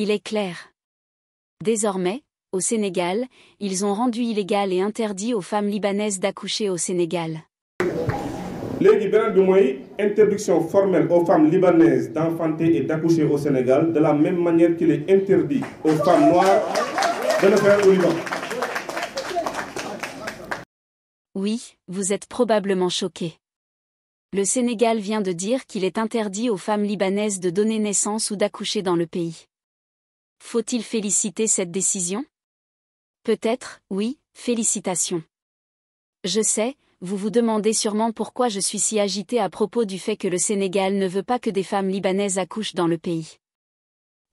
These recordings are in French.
Il est clair. Désormais, au Sénégal, ils ont rendu illégal et interdit aux femmes libanaises d'accoucher au Sénégal. léegi beneen bi mooy interdiction formelle aux femmes libanaises d'enfanter et d'accoucher au Sénégal de la même manière qu'il est interdit aux femmes noires de le faire au Liban. Oui, vous êtes probablement choqués. Le Sénégal vient de dire qu'il est interdit aux femmes libanaises de donner naissance ou d'accoucher dans le pays. Faut-il féliciter cette décision? Peut-être, oui, félicitations. Je sais, vous vous demandez sûrement pourquoi je suis si agitée à propos du fait que le Sénégal ne veut pas que des femmes libanaises accouchent dans le pays.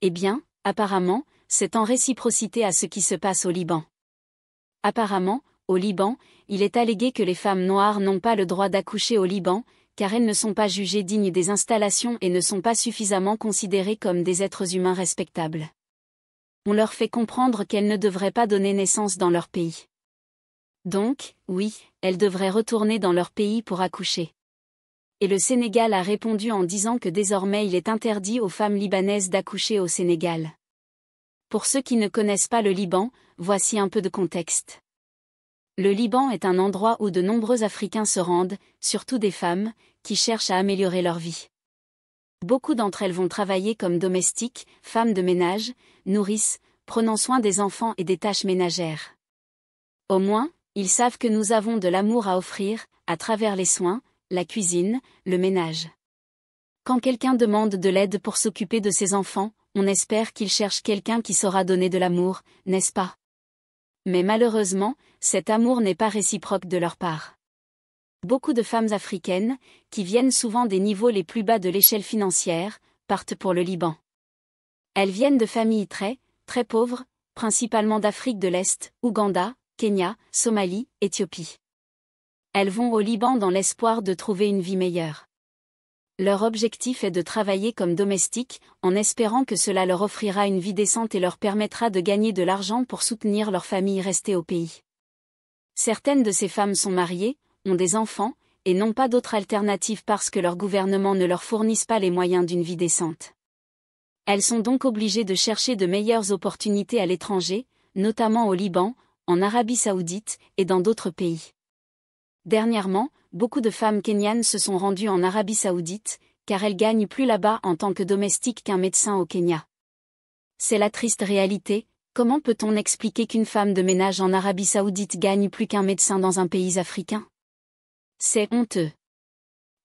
Eh bien, apparemment, c'est en réciprocité à ce qui se passe au Liban. Apparemment, au Liban, il est allégué que les femmes noires n'ont pas le droit d'accoucher au Liban, car elles ne sont pas jugées dignes des installations et ne sont pas suffisamment considérées comme des êtres humains respectables. On leur fait comprendre qu'elles ne devraient pas donner naissance dans leur pays. Donc, oui, elles devraient retourner dans leur pays pour accoucher. Et le Sénégal a répondu en disant que désormais il est interdit aux femmes libanaises d'accoucher au Sénégal. Pour ceux qui ne connaissent pas le Liban, voici un peu de contexte. Le Liban est un endroit où de nombreux Africains se rendent, surtout des femmes, qui cherchent à améliorer leur vie. Beaucoup d'entre elles vont travailler comme domestiques, femmes de ménage, nourrices, prenant soin des enfants et des tâches ménagères. Au moins, ils savent que nous avons de l'amour à offrir, à travers les soins, la cuisine, le ménage. Quand quelqu'un demande de l'aide pour s'occuper de ses enfants, on espère qu'il cherche quelqu'un qui saura donner de l'amour, n'est-ce pas? Mais malheureusement, cet amour n'est pas réciproque de leur part. Beaucoup de femmes africaines, qui viennent souvent des niveaux les plus bas de l'échelle financière, partent pour le Liban. Elles viennent de familles très, très pauvres, principalement d'Afrique de l'Est, Ouganda, Kenya, Somalie, Éthiopie. Elles vont au Liban dans l'espoir de trouver une vie meilleure. Leur objectif est de travailler comme domestiques, en espérant que cela leur offrira une vie décente et leur permettra de gagner de l'argent pour soutenir leur famille restée au pays. Certaines de ces femmes sont mariées, ont des enfants, et n'ont pas d'autre alternative parce que leur gouvernement ne leur fournisse pas les moyens d'une vie décente. Elles sont donc obligées de chercher de meilleures opportunités à l'étranger, notamment au Liban, en Arabie Saoudite et dans d'autres pays. Dernièrement, beaucoup de femmes kenyanes se sont rendues en Arabie Saoudite, car elles gagnent plus là-bas en tant que domestique qu'un médecin au Kenya. C'est la triste réalité. Comment peut-on expliquer qu'une femme de ménage en Arabie Saoudite gagne plus qu'un médecin dans un pays africain? C'est honteux.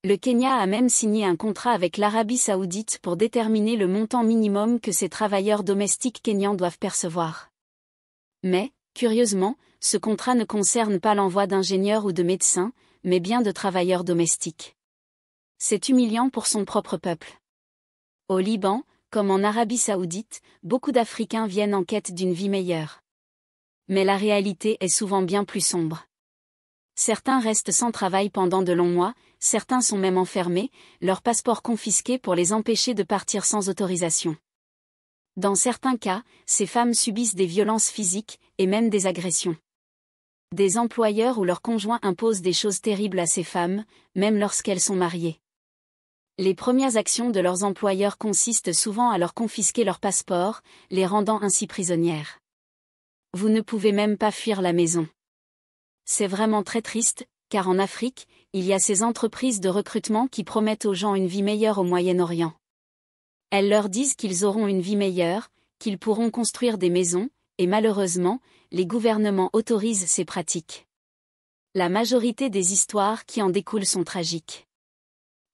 Le Kenya a même signé un contrat avec l'Arabie Saoudite pour déterminer le montant minimum que ces travailleurs domestiques kenyans doivent percevoir. Mais, curieusement, ce contrat ne concerne pas l'envoi d'ingénieurs ou de médecins, mais bien de travailleurs domestiques. C'est humiliant pour son propre peuple. Au Liban, comme en Arabie Saoudite, beaucoup d'Africains viennent en quête d'une vie meilleure. Mais la réalité est souvent bien plus sombre. Certains restent sans travail pendant de longs mois, certains sont même enfermés, leur passeport confisqué pour les empêcher de partir sans autorisation. Dans certains cas, ces femmes subissent des violences physiques, et même des agressions. Des employeurs ou leurs conjoints imposent des choses terribles à ces femmes, même lorsqu'elles sont mariées. Les premières actions de leurs employeurs consistent souvent à leur confisquer leur passeport, les rendant ainsi prisonnières. Vous ne pouvez même pas fuir la maison. C'est vraiment très triste, car en Afrique, il y a ces entreprises de recrutement qui promettent aux gens une vie meilleure au Moyen-Orient. Elles leur disent qu'ils auront une vie meilleure, qu'ils pourront construire des maisons, et malheureusement, les gouvernements autorisent ces pratiques. La majorité des histoires qui en découlent sont tragiques.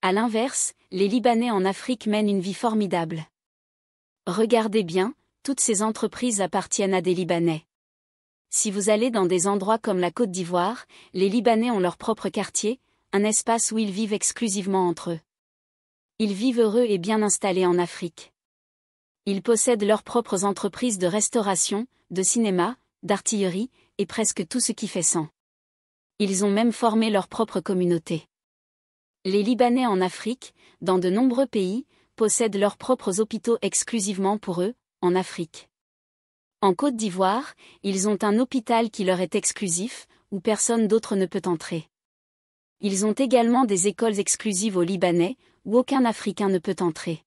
À l'inverse, les Libanais en Afrique mènent une vie formidable. Regardez bien, toutes ces entreprises appartiennent à des Libanais. Si vous allez dans des endroits comme la Côte d'Ivoire, les Libanais ont leur propre quartier, un espace où ils vivent exclusivement entre eux. Ils vivent heureux et bien installés en Afrique. Ils possèdent leurs propres entreprises de restauration, de cinéma, d'artillerie, et presque tout ce qui fait sang. Ils ont même formé leur propre communauté. Les Libanais en Afrique, dans de nombreux pays, possèdent leurs propres hôpitaux exclusivement pour eux, en Afrique. En Côte d'Ivoire, ils ont un hôpital qui leur est exclusif, où personne d'autre ne peut entrer. Ils ont également des écoles exclusives aux Libanais, où aucun Africain ne peut entrer.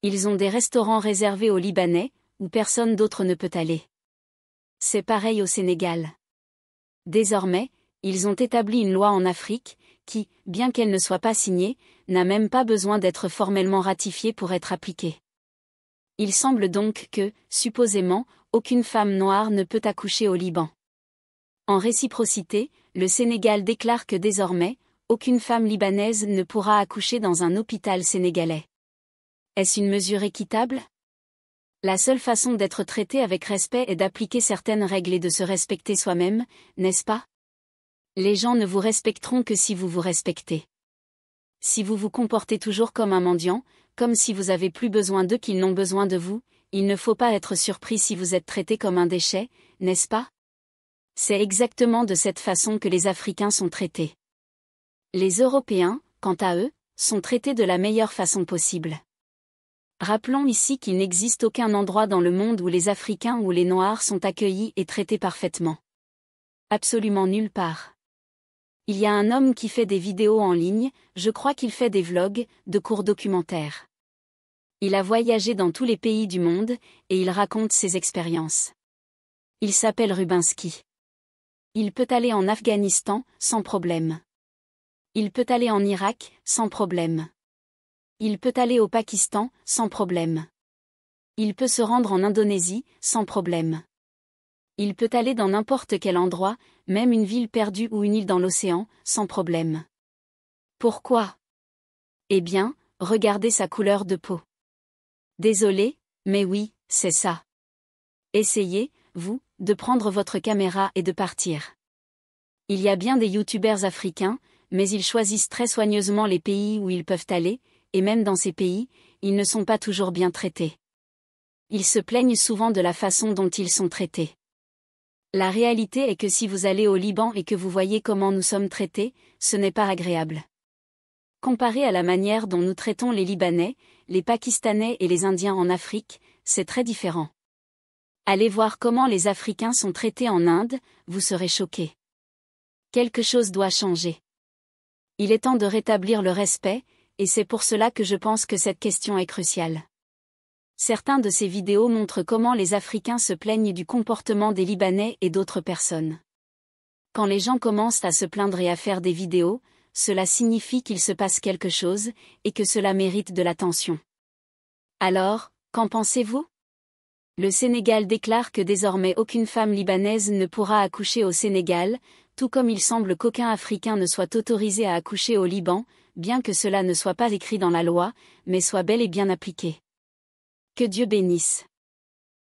Ils ont des restaurants réservés aux Libanais, où personne d'autre ne peut aller. C'est pareil au Sénégal. Désormais, ils ont établi une loi en Afrique, qui, bien qu'elle ne soit pas signée, n'a même pas besoin d'être formellement ratifiée pour être appliquée. Il semble donc que, supposément, aucune femme noire ne peut accoucher au Liban. En réciprocité, le Sénégal déclare que désormais, aucune femme libanaise ne pourra accoucher dans un hôpital sénégalais. Est-ce une mesure équitable ? La seule façon d'être traité avec respect est d'appliquer certaines règles et de se respecter soi-même, n'est-ce pas ? Les gens ne vous respecteront que si vous vous respectez. Si vous vous comportez toujours comme un mendiant, comme si vous avez plus besoin d'eux qu'ils n'ont besoin de vous, il ne faut pas être surpris si vous êtes traité comme un déchet, n'est-ce pas ? C'est exactement de cette façon que les Africains sont traités. Les Européens, quant à eux, sont traités de la meilleure façon possible. Rappelons ici qu'il n'existe aucun endroit dans le monde où les Africains ou les Noirs sont accueillis et traités parfaitement. Absolument nulle part. Il y a un homme qui fait des vidéos en ligne, je crois qu'il fait des vlogs, de courts documentaires. Il a voyagé dans tous les pays du monde, et il raconte ses expériences. Il s'appelle Rubinsky. Il peut aller en Afghanistan, sans problème. Il peut aller en Irak, sans problème. Il peut aller au Pakistan, sans problème. Il peut se rendre en Indonésie, sans problème. Il peut aller dans n'importe quel endroit, même une ville perdue ou une île dans l'océan, sans problème. Pourquoi ? Eh bien, regardez sa couleur de peau. Désolé, mais oui, c'est ça. Essayez, vous, de prendre votre caméra et de partir. Il y a bien des youtubeurs africains, mais ils choisissent très soigneusement les pays où ils peuvent aller, et même dans ces pays, ils ne sont pas toujours bien traités. Ils se plaignent souvent de la façon dont ils sont traités. La réalité est que si vous allez au Liban et que vous voyez comment nous sommes traités, ce n'est pas agréable. Comparé à la manière dont nous traitons les Libanais, les Pakistanais et les Indiens en Afrique, c'est très différent. Allez voir comment les Africains sont traités en Inde, vous serez choqués. Quelque chose doit changer. Il est temps de rétablir le respect, et c'est pour cela que je pense que cette question est cruciale. Certains de ces vidéos montrent comment les Africains se plaignent du comportement des Libanais et d'autres personnes. Quand les gens commencent à se plaindre et à faire des vidéos, cela signifie qu'il se passe quelque chose, et que cela mérite de l'attention. Alors, qu'en pensez-vous ? Le Sénégal déclare que désormais aucune femme libanaise ne pourra accoucher au Sénégal, tout comme il semble qu'aucun Africain ne soit autorisé à accoucher au Liban, bien que cela ne soit pas écrit dans la loi, mais soit bel et bien appliqué. Que Dieu bénisse.